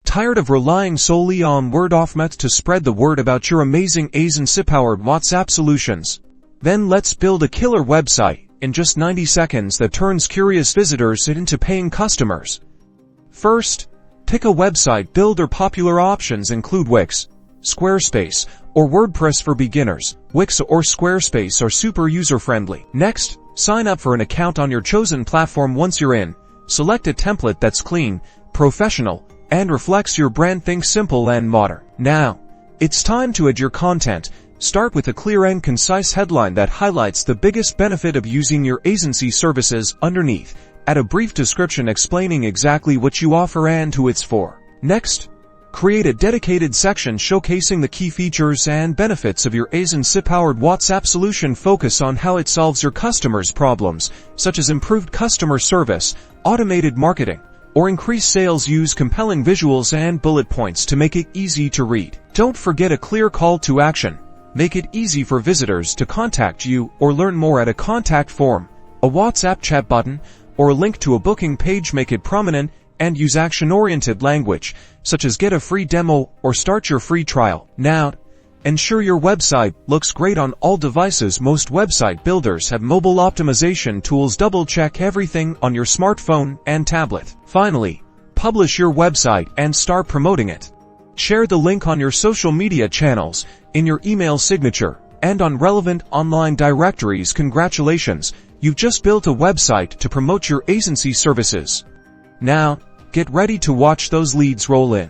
Tired of relying solely on word of mouth to spread the word about your amazing Aisensy-powered WhatsApp solutions? Then let's build a killer website in just 90 seconds that turns curious visitors into paying customers. First, pick a website builder. Popular options include Wix, Squarespace, or WordPress for beginners. Wix or Squarespace are super user-friendly. Next, sign up for an account on your chosen platform. Once you're in, select a template that's clean, professional, and reflects your brand. Think simple and modern. Now, it's time to add your content. Start with a clear and concise headline that highlights the biggest benefit of using your Aisensy services. Underneath, add a brief description explaining exactly what you offer and who it's for. Next, create a dedicated section showcasing the key features and benefits of your Aisensy-powered WhatsApp solution. Focus on how it solves your customers' problems, such as improved customer service, automated marketing, or increased sales. Use compelling visuals and bullet points to make it easy to read. Don't forget a clear call to action. Make it easy for visitors to contact you or learn more. At a contact form, a WhatsApp chat button, or a link to a booking page. Make it prominent and use action-oriented language, such as get a free demo or start your free trial. Now, ensure your website looks great on all devices. Most website builders have mobile optimization tools. Double-check everything on your smartphone and tablet. Finally, publish your website and start promoting it. Share the link on your social media channels, in your email signature, and on relevant online directories. Congratulations, you've just built a website to promote your Aisensy services. Now, get ready to watch those leads roll in.